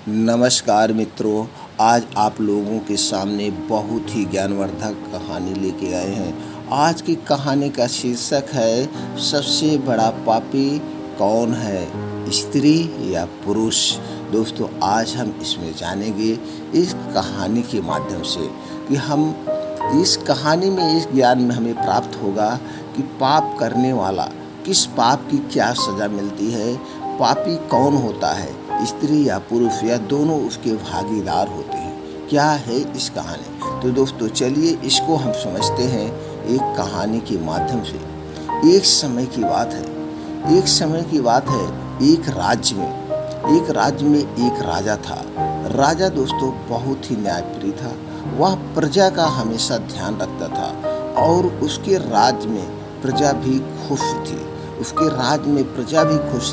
नमस्कार मित्रों, आज आप लोगों के सामने बहुत ही ज्ञानवर्धक कहानी लेके आए हैं। आज की कहानी का शीर्षक है सबसे बड़ा पापी कौन है, स्त्री या पुरुष। दोस्तों, आज हम इसमें जानेंगे इस कहानी के माध्यम से कि हम इस कहानी में इस ज्ञान में हमें प्राप्त होगा कि पाप करने वाला किस पाप की क्या सज़ा मिलती है, पापी कौन होता है, स्त्री या पुरुष या दोनों उसके भागीदार होते हैं। क्या है इस कहानी? तो दोस्तों चलिए इसको हम समझते हैं एक कहानी के माध्यम से। एक समय की बात है, एक राज्य में एक राजा था। राजा दोस्तों बहुत ही न्यायप्रिय था। वह प्रजा का हमेशा ध्यान रखता था और उसके राज्य में प्रजा भी खुश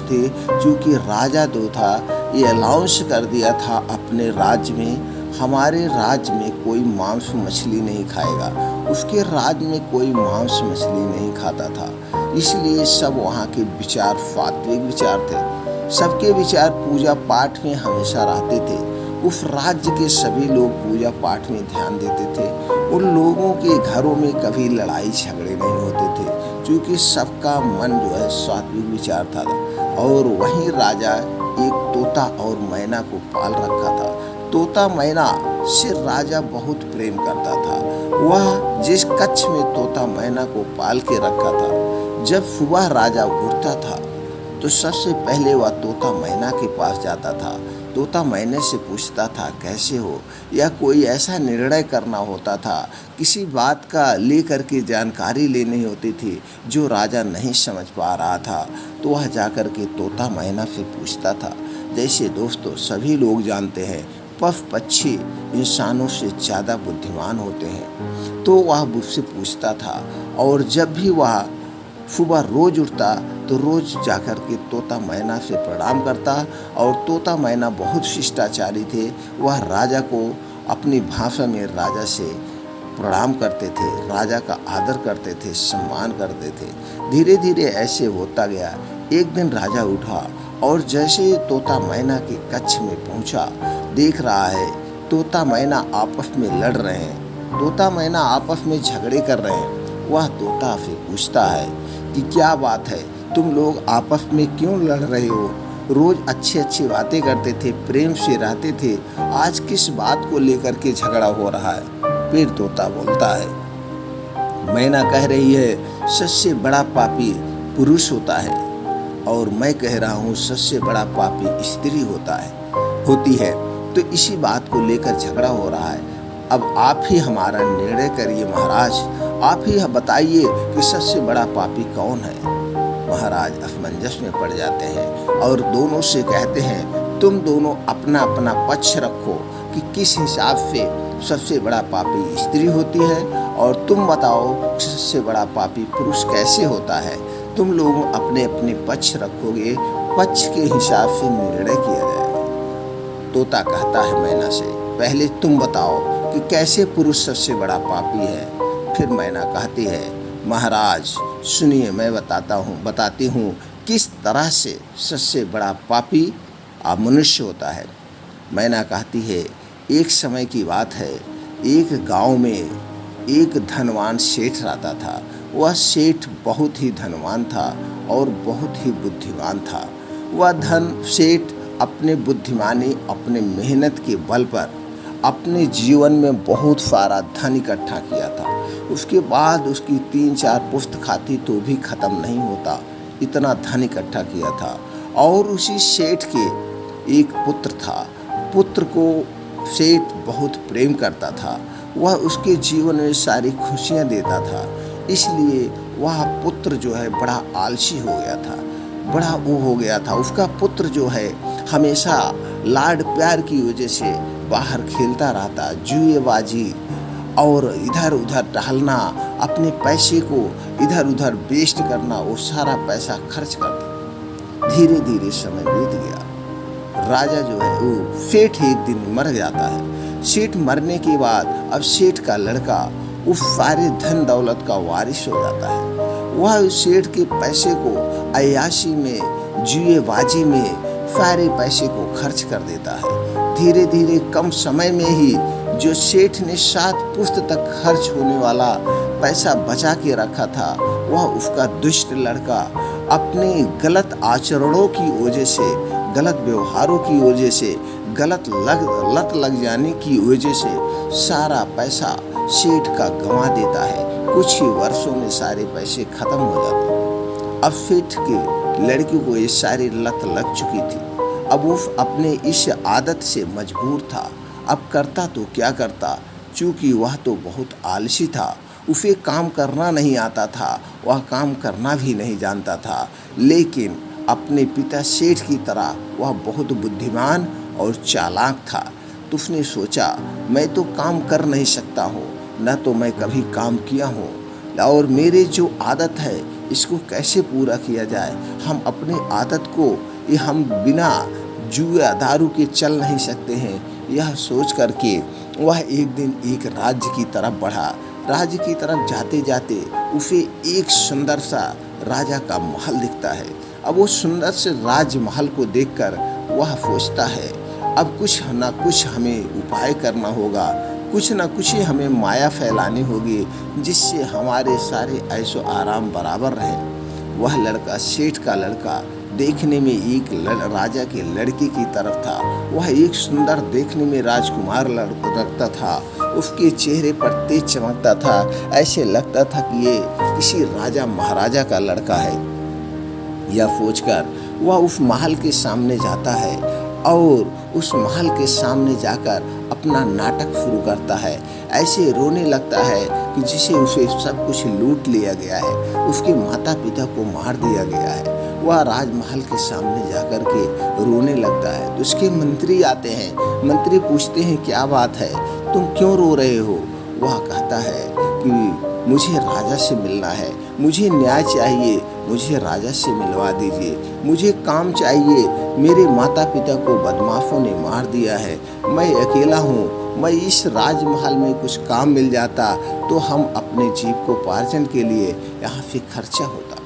थी। क्योंकि राजा जो था ये अनाउंस कर दिया था अपने राज्य में, हमारे राज्य में कोई मांस मछली नहीं खाएगा। उसके राज्य में कोई मांस मछली नहीं खाता था। इसलिए सब वहाँ के विचार सात्विक विचार थे। सबके विचार पूजा पाठ में हमेशा रहते थे। उस राज्य के सभी लोग पूजा पाठ में ध्यान देते थे। उन लोगों के घरों में कभी लड़ाई झगड़े नहीं होते थे, क्योंकि सबका मन जो है सात्विक विचार था। और वहीं राजा एक तोता और मैना को पाल रखा था। तोता मैना से राजा बहुत प्रेम करता था। वह जिस कक्ष में तोता मैना को पाल के रखा था, जब सुबह राजा उठता था तो सबसे पहले वह तोता मैना के पास जाता था। तोता मैने से पूछता था कैसे हो, या कोई ऐसा निर्णय करना होता था, किसी बात का लेकर के जानकारी लेनी होती थी जो राजा नहीं समझ पा रहा था, तो वह जाकर के तोता मैना से पूछता था। जैसे दोस्तों सभी लोग जानते हैं पशु पक्षी इंसानों से ज़्यादा बुद्धिमान होते हैं, तो वह मुझसे पूछता था। और जब भी वह सुबह रोज उठता तो रोज जाकर के तोता मैना से प्रणाम करता। और तोता मैना बहुत शिष्टाचारी थे। वह राजा को अपनी भाषा में राजा से प्रणाम करते थे, राजा का आदर करते थे, सम्मान करते थे। धीरे धीरे ऐसे होता गया। एक दिन राजा उठा और जैसे ही तोता मैना के कक्ष में पहुंचा, देख रहा है तोता मैना आपस में लड़ रहे हैं, तोता मैना आपस में झगड़े कर रहे हैं। वह तोता से पूछता है कि क्या बात है, तुम लोग आपस में क्यों लड़ रहे हो? रोज अच्छी अच्छी बातें करते थे, प्रेम से रहते थे, आज किस बात को लेकर के झगड़ा हो रहा है? फिर तोता बोलता है, मैना कह रही है सबसे बड़ा पापी पुरुष होता है, और मैं कह रहा हूँ सबसे बड़ा पापी स्त्री होती है। तो इसी बात को लेकर झगड़ा हो रहा है। अब आप ही हमारा निर्णय करिए महाराज, आप ही बताइए कि सबसे बड़ा पापी कौन है। महाराज असमंजस में पड़ जाते हैं और दोनों से कहते हैं, तुम दोनों अपना अपना पक्ष रखो कि किस हिसाब से सबसे बड़ा पापी स्त्री होती है, और तुम बताओ सबसे बड़ा पापी पुरुष कैसे होता है। तुम लोग अपने अपने पक्ष रखोगे, पक्ष के हिसाब से निर्णय किया जाएगा। तोता कहता है मैना से, पहले तुम बताओ कि कैसे पुरुष सबसे बड़ा पापी है। फिर मैना कहती है, महाराज सुनिए, मैं बताती हूँ किस तरह से सबसे बड़ा पापी मनुष्य होता है। मैना कहती है, एक समय की बात है, एक गांव में एक धनवान सेठ रहता था। वह सेठ बहुत ही धनवान था और बहुत ही बुद्धिमान था। वह सेठ अपने बुद्धिमानी, अपने मेहनत के बल पर अपने जीवन में बहुत सारा धन इकट्ठा किया था। उसके बाद उसकी 3-4 पुश्त खाती तो भी ख़त्म नहीं होता, इतना धन इकट्ठा किया था। और उसी सेठ के एक पुत्र था। पुत्र को सेठ बहुत प्रेम करता था। वह उसके जीवन में सारी खुशियाँ देता था। इसलिए वह पुत्र जो है बड़ा आलसी हो गया था। उसका पुत्र जो है हमेशा लाड प्यार की वजह से बाहर खेलता रहता, जुएबाजी और इधर उधर टहलना, अपने पैसे को इधर उधर वेस्ट करना, वो सारा पैसा खर्च कर दिया। धीरे धीरे समय बीत गया। राजा जो है वो सेठ एक दिन मर जाता है। सेठ मरने के बाद अब सेठ का लड़का उस सारे धन दौलत का वारिस हो जाता है। वह सेठ के पैसे को अय्याशी में, जुएबाजी में सारे पैसे को खर्च कर देता है। धीरे धीरे कम समय में ही जो सेठ ने 7 पुश्त तक खर्च होने वाला पैसा बचा के रखा था, वह उसका दुष्ट लड़का अपने गलत आचरणों की वजह से, गलत व्यवहारों की वजह से, गलत लत लग जाने की वजह से सारा पैसा सेठ का गंवा देता है। कुछ ही वर्षों में सारे पैसे खत्म हो जाते हैं। अब सेठ के लड़की को ये सारी लत लग चुकी थी। अब वो अपने इस आदत से मजबूर था। अब करता तो क्या करता, चूँकि वह तो बहुत आलसी था, उसे काम करना नहीं आता था, वह काम करना भी नहीं जानता था। लेकिन अपने पिता सेठ की तरह वह बहुत बुद्धिमान और चालाक था। तो उसने सोचा, मैं तो काम कर नहीं सकता हूँ, न तो मैं कभी काम किया हूँ, और मेरी जो आदत है इसको कैसे पूरा किया जाए। हम अपनी आदत को ये हम बिना जुए दारू के चल नहीं सकते हैं। यह सोच करके वह एक दिन एक राज्य की तरफ बढ़ा। राज्य की तरफ जाते जाते उसे एक सुंदर सा राजा का महल दिखता है। अब वो सुंदर से राजमहल को देखकर वह सोचता है, अब कुछ ना कुछ हमें उपाय करना होगा, कुछ ना कुछ ही हमें माया फैलानी होगी, जिससे हमारे सारे ऐशो आराम बराबर रहें। वह लड़का, सेठ का लड़का, देखने में एक राजा के लड़के की तरफ था। वह एक सुंदर, देखने में राजकुमार लगता था। उसके चेहरे पर तेज चमकता था, ऐसे लगता था कि ये किसी राजा महाराजा का लड़का है। यह सोचकर वह उस महल के सामने जाता है और उस महल के सामने जाकर अपना नाटक शुरू करता है। ऐसे रोने लगता है कि जिसे उसे सब कुछ लूट लिया गया है, उसके माता पिता को मार दिया गया है। वह राजमहल के सामने जाकर के रोने लगता है। तो उसके मंत्री आते हैं। मंत्री पूछते हैं, क्या बात है, तुम क्यों रो रहे हो? वह कहता है कि मुझे राजा से मिलना है, मुझे न्याय चाहिए, मुझे राजा से मिलवा दीजिए, मुझे काम चाहिए। मेरे माता पिता को बदमाशों ने मार दिया है, मैं अकेला हूँ। मैं इस राजमहल में कुछ काम मिल जाता तो हम अपने जीविकोपार्जन के लिए यहाँ से खर्चा होता।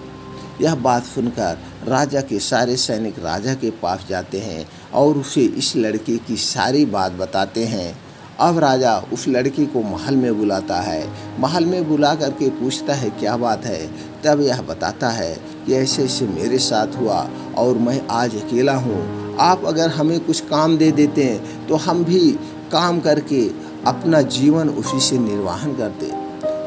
यह बात सुनकर राजा के सारे सैनिक राजा के पास जाते हैं और उसे इस लड़के की सारी बात बताते हैं। अब राजा उस लड़की को महल में बुलाता है। महल में बुला करके पूछता है, क्या बात है? तब यह बताता है कि ऐसे ऐसे मेरे साथ हुआ और मैं आज अकेला हूँ। आप अगर हमें कुछ काम दे देते हैं तो हम भी काम करके अपना जीवन उसी से निर्वाहन करते।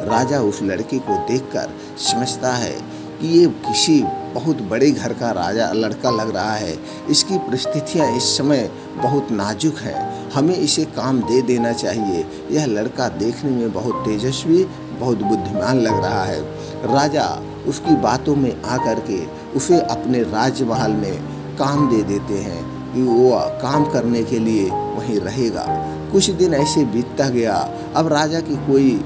राजा उस लड़के को देखकर समझता है कि ये किसी बहुत बड़े घर का राजा लड़का लग रहा है। इसकी परिस्थितियाँ इस समय बहुत नाजुक हैं, हमें इसे काम दे देना चाहिए। यह लड़का देखने में बहुत तेजस्वी, बहुत बुद्धिमान लग रहा है। राजा उसकी बातों में आकर के उसे अपने राजमहल में काम दे देते हैं कि वो काम करने के लिए वहीं रहेगा। कुछ दिन ऐसे बीतता गया। अब राजा की कोई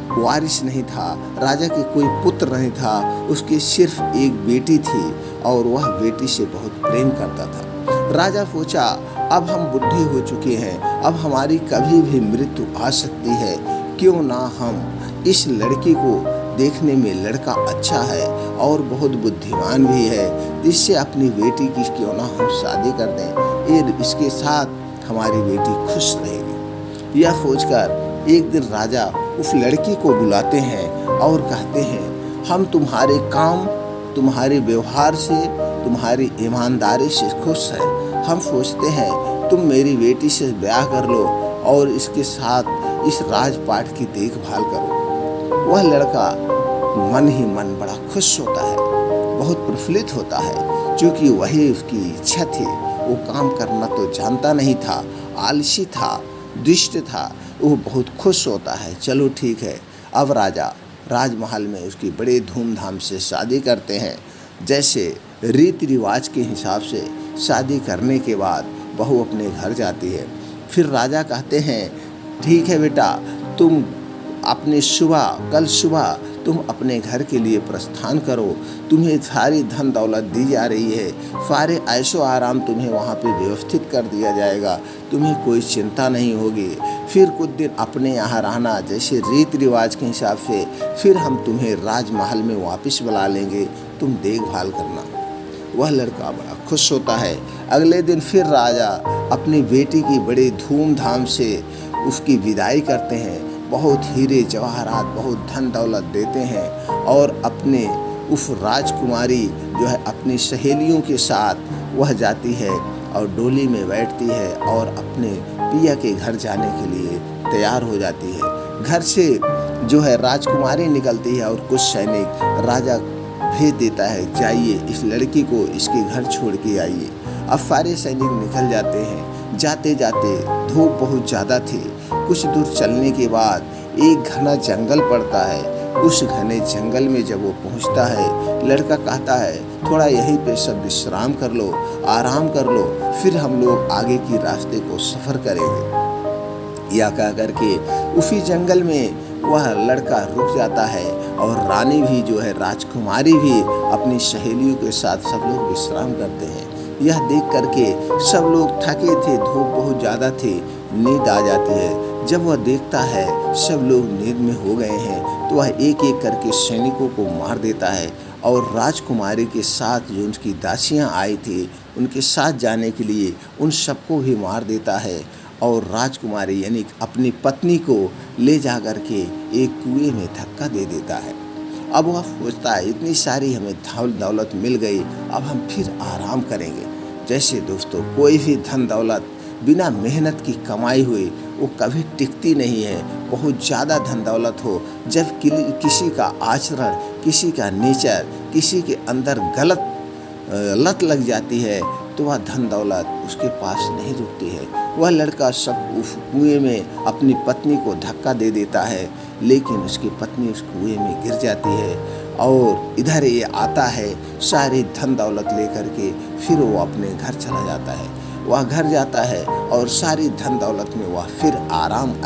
वारिस नहीं था, राजा के कोई पुत्र नहीं था, उसकी सिर्फ एक बेटी थी और वह बेटी से बहुत प्रेम करता था। राजा सोचा, अब हम बूढ़े हो चुके हैं, अब हमारी कभी भी मृत्यु आ सकती है, क्यों ना हम इस लड़की को, देखने में लड़का अच्छा है और बहुत बुद्धिमान भी है, इससे अपनी बेटी की क्यों ना हम शादी कर दें, ये इसके साथ हमारी बेटी खुश रहेगी। यह सोचकर एक दिन राजा उस लड़की को बुलाते हैं और कहते हैं, हम तुम्हारे काम, तुम्हारे व्यवहार से, तुम्हारी ईमानदारी से खुश हैं। हम सोचते हैं तुम मेरी बेटी से ब्याह कर लो और इसके साथ इस राजपाट की देखभाल करो। वह लड़का मन ही मन बड़ा खुश होता है, बहुत प्रफुल्लित होता है, क्योंकि वही उसकी इच्छा थी। वो काम करना तो जानता नहीं था, आलसी था, दुष्ट था। वो बहुत खुश होता है। चलो ठीक है। अब राजा राजमहल में उसकी बड़े धूमधाम से शादी करते हैं। जैसे रीति रिवाज के हिसाब से शादी करने के बाद बहू अपने घर जाती है। फिर राजा कहते हैं, ठीक है बेटा, तुम अपने कल सुबह तुम अपने घर के लिए प्रस्थान करो। तुम्हें सारी धन दौलत दी जा रही है, सारे ऐशो आराम तुम्हें वहाँ पे व्यवस्थित कर दिया जाएगा, तुम्हें कोई चिंता नहीं होगी। फिर कुछ दिन अपने यहाँ रहना, जैसे रीति रिवाज के हिसाब से, फिर हम तुम्हें राजमहल में वापस बुला लेंगे, तुम देखभाल करना। वह लड़का बड़ा खुश होता है। अगले दिन फिर राजा अपनी बेटी की बड़े धूमधाम से उसकी विदाई करते हैं। बहुत हीरे जवाहरात, बहुत धन दौलत देते हैं और अपने उस राजकुमारी जो है अपनी सहेलियों के साथ वह जाती है और डोली में बैठती है और अपने पिया के घर जाने के लिए तैयार हो जाती है। घर से जो है राजकुमारी निकलती है और कुछ सैनिक राजा भेज देता है, जाइए इस लड़की को इसके घर छोड़ के आइए। अब सारे सैनिक निकल जाते हैं। जाते जाते धूप बहुत ज़्यादा थी। कुछ दूर चलने के बाद एक घना जंगल पड़ता है। उस घने जंगल में जब वो पहुंचता है, लड़का कहता है थोड़ा यहीं पे सब विश्राम कर लो, आराम कर लो, फिर हम लोग आगे की रास्ते को सफ़र करेंगे। या कह करके उसी जंगल में वह लड़का रुक जाता है और रानी भी जो है राजकुमारी भी अपनी सहेलियों के साथ सब लोग विश्राम करते हैं। यह देख करके सब लोग थके थे, धूप बहुत ज़्यादा थी, नींद आ जाती है। जब वह देखता है सब लोग नींद में हो गए हैं तो वह एक एक करके सैनिकों को मार देता है और राजकुमारी के साथ जो उनकी दासियां आई थी उनके साथ जाने के लिए उन सबको भी मार देता है और राजकुमारी यानी अपनी पत्नी को ले जा कर के एक कुएं में धक्का दे देता है। अब वह सोचता है इतनी सारी हमें दौलत मिल गई, अब हम फिर आराम करेंगे। जैसे दोस्तों कोई भी धन दौलत बिना मेहनत की कमाई हुई वो कभी टिकती नहीं है। बहुत ज़्यादा धन दौलत हो, जब किसी का आचरण, किसी का नेचर, किसी के अंदर गलत लत लग जाती है तो वह धन दौलत उसके पास नहीं रुकती है। वह लड़का सब उस कुएं में अपनी पत्नी को धक्का दे देता है, लेकिन उसकी पत्नी उस कुएं में गिर जाती है और इधर ये आता है सारी धन दौलत लेकर के, फिर वो अपने घर चला जाता है। वह घर जाता है और सारी धन दौलत में वह फिर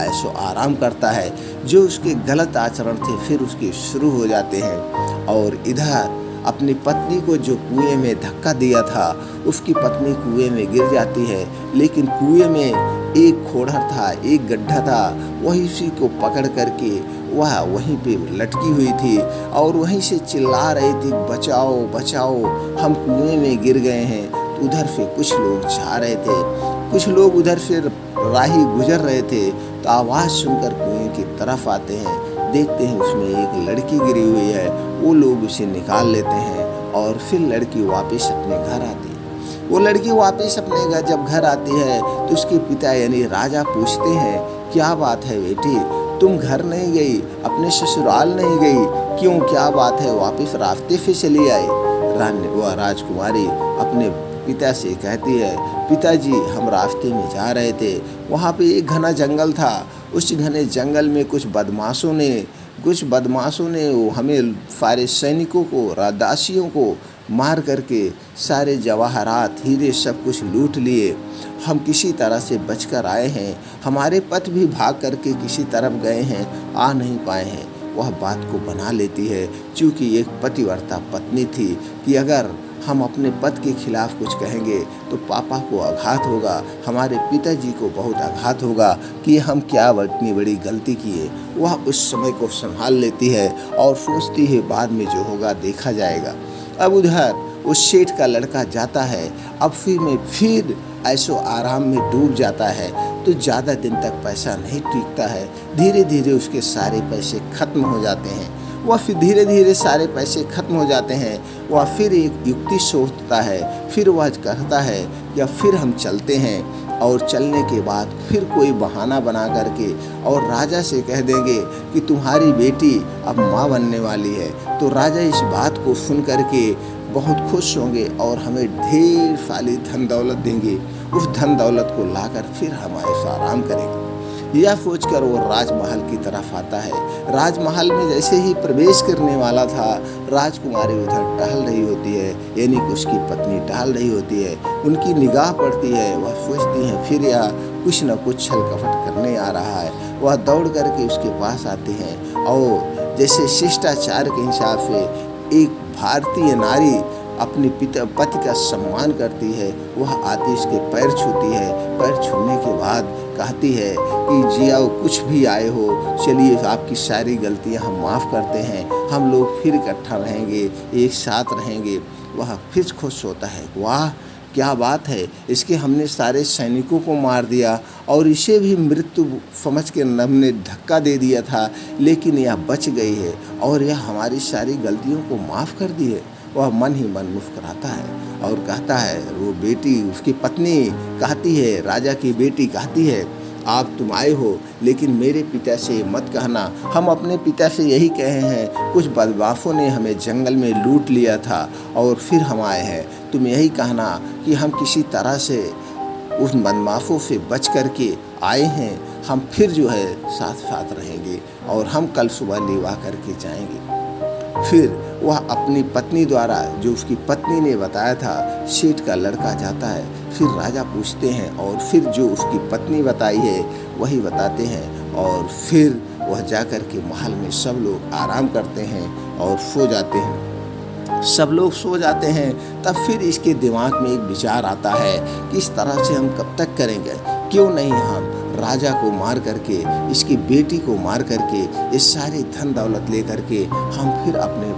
ऐशो आराम करता है। जो उसके गलत आचरण थे फिर उसके शुरू हो जाते हैं और इधर अपनी पत्नी को जो कुएं में धक्का दिया था उसकी पत्नी कुएं में गिर जाती है, लेकिन कुएं में एक खोड़र था, एक गड्ढा था, वही उसी को पकड़ करके वह वहीं पे लटकी हुई थी और वहीं से चिल्ला रही थी बचाओ बचाओ, हम कुएं में गिर गए हैं। तो उधर से कुछ लोग जा रहे थे, कुछ लोग उधर से राही गुजर रहे थे तो आवाज़ सुनकर कुएं की तरफ आते हैं। देखते हैं उसमें एक लड़की गिरी हुई है। वो लोग उसे निकाल लेते हैं और फिर लड़की वापस अपने घर आती है। वो लड़की वापस अपने घर जब घर आती है तो उसके पिता यानी राजा पूछते हैं क्या बात है बेटी, तुम घर नहीं गई, अपने ससुराल नहीं गई, क्यों, क्या बात है, वापस रास्ते से चली आई। वह राजकुमारी अपने पिता से कहती है पिताजी हम रास्ते में जा रहे थे, वहाँ पे एक घना जंगल था, उस घने जंगल में कुछ बदमाशों ने हमें सारे सैनिकों को, दासियों को मार करके सारे जवाहरात, हीरे सब कुछ लूट लिए। हम किसी तरह से बचकर आए हैं, हमारे पति भी भाग करके किसी तरफ गए हैं, आ नहीं पाए हैं। वह बात को बना लेती है क्योंकि एक पतिव्रता पत्नी थी कि अगर हम अपने पति के खिलाफ कुछ कहेंगे तो पापा को आघात होगा, हमारे पिताजी को बहुत आघात होगा कि हम क्या इतनी बड़ी गलती किए। वह उस समय को संभाल लेती है और सोचती है बाद में जो होगा देखा जाएगा। अब उधर उस सेठ का लड़का जाता है, अब फिर ऐसो आराम में डूब जाता है तो ज़्यादा दिन तक पैसा नहीं टिकता है। धीरे धीरे उसके सारे पैसे खत्म हो जाते हैं। वह फिर धीरे धीरे सारे पैसे खत्म हो जाते हैं। वह फिर एक युक्ति सोचता है, फिर वह कहता है या फिर हम चलते हैं और चलने के बाद फिर कोई बहाना बना करके और राजा से कह देंगे कि तुम्हारी बेटी अब माँ बनने वाली है। तो राजा इस बात को सुन करके बहुत खुश होंगे और हमें ढेर सारी धन दौलत देंगे। उस धन दौलत को लाकर फिर हम ऐसा आराम करेंगे। यह सोचकर वो राजमहल की तरफ आता है। राजमहल में जैसे ही प्रवेश करने वाला था, राजकुमारी उधर टहल रही होती है, यानी कि उसकी पत्नी टहल रही होती है। उनकी निगाह पड़ती है, वह सोचती है फिर यह कुछ न कुछ छल कपट करने आ रहा है। वह दौड़ करके उसके पास आती हैं और जैसे शिष्टाचार के हिसाब से एक भारतीय नारी अपने पति का सम्मान करती है, वह आती उसके पैर छूती है। पैर छूने के बाद कहती है कि जिया कुछ भी आए हो, चलिए आपकी सारी गलतियां हम माफ़ करते हैं, हम लोग फिर इकट्ठा रहेंगे, एक साथ रहेंगे। वह फिर खुश होता है, वाह क्या बात है, इसके हमने सारे सैनिकों को मार दिया और इसे भी मृत्यु समझ के हमने धक्का दे दिया था, लेकिन यह बच गई है और यह हमारी सारी गलतियों को माफ़ कर दी है। वह मन ही मन मुस्कुराता है और कहता है, वो बेटी उसकी पत्नी कहती है, राजा की बेटी कहती है, आप तुम आए हो, लेकिन मेरे पिता से मत कहना। हम अपने पिता से यही कहे हैं, कुछ बदमाशों ने हमें जंगल में लूट लिया था और फिर हम आए हैं। तुम यही कहना कि हम किसी तरह से उस बदमाशों से बच कर के आए हैं। हम फिर जो है साथ साथ रहेंगे और हम कल सुबह लेवा करके जाएंगे। फिर वह अपनी पत्नी द्वारा, जो उसकी पत्नी ने बताया था, सेठ का लड़का जाता है। फिर राजा पूछते हैं और फिर जो उसकी पत्नी बताई है वही बताते हैं और फिर वह जाकर के महल में सब लोग आराम करते हैं और सो जाते हैं। सब लोग सो जाते हैं। तब फिर इसके दिमाग में एक विचार आता है कि इस तरह से हम कब तक करेंगे, क्यों नहीं हम राजा को मार करके, इसकी बेटी को मार करके, ये सारी धन दौलत ले करके हम फिर अपने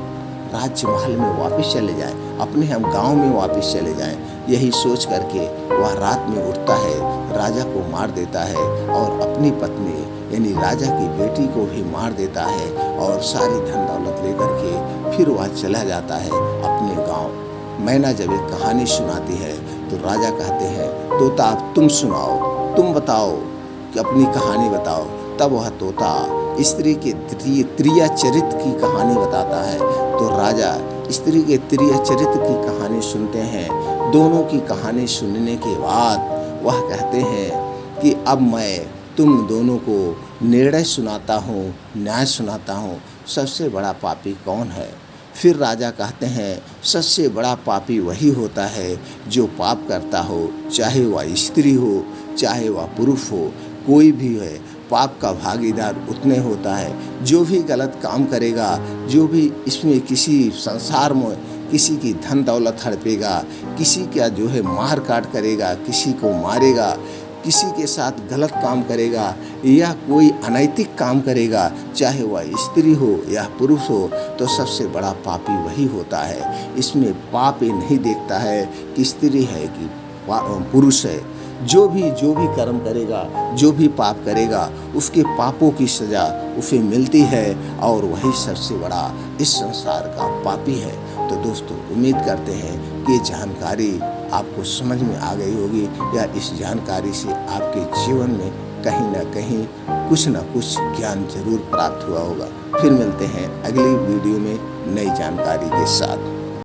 राज्य महल में वापस चले जाएं, अपने हम गांव में वापस चले जाएं। यही सोच करके वह रात में उठता है, राजा को मार देता है और अपनी पत्नी यानी राजा की बेटी को भी मार देता है और सारी धन दौलत लेकर के फिर वह चला जाता है अपने गांव। मैना जब एक कहानी सुनाती है तो राजा कहते हैं, तोता अब तुम सुनाओ, तुम बताओ कि अपनी कहानी बताओ। तब वह तोता स्त्री के त्रिया चरित्र की कहानी बताता है। तो राजा स्त्री के त्रिया चरित्र की कहानी सुनते हैं। दोनों की कहानी सुनने के बाद वह कहते हैं कि अब मैं तुम दोनों को निर्णय सुनाता हूँ, न्याय सुनाता हूँ, सबसे बड़ा पापी कौन है। फिर राजा कहते हैं, सबसे बड़ा पापी वही होता है जो पाप करता हो, चाहे वह स्त्री हो, चाहे वह पुरुष हो, कोई भी है। पाप का भागीदार उतने होता है। जो भी गलत काम करेगा, जो भी इसमें किसी संसार में किसी की धन दौलत हड़पेगा, किसी का जो है मार काट करेगा, किसी को मारेगा, किसी के साथ गलत काम करेगा या कोई अनैतिक काम करेगा, चाहे वह स्त्री हो या पुरुष हो, तो सबसे बड़ा पापी वही होता है। इसमें पाप ये नहीं देखता है कि स्त्री है कि पुरुष है। जो भी कर्म करेगा, जो भी पाप करेगा, उसके पापों की सज़ा उसे मिलती है और वही सबसे बड़ा इस संसार का पापी है। तो दोस्तों, उम्मीद करते हैं कि जानकारी आपको समझ में आ गई होगी या इस जानकारी से आपके जीवन में कहीं ना कहीं कुछ ना कुछ ज्ञान जरूर प्राप्त हुआ होगा। फिर मिलते हैं अगली वीडियो में नई जानकारी के साथ।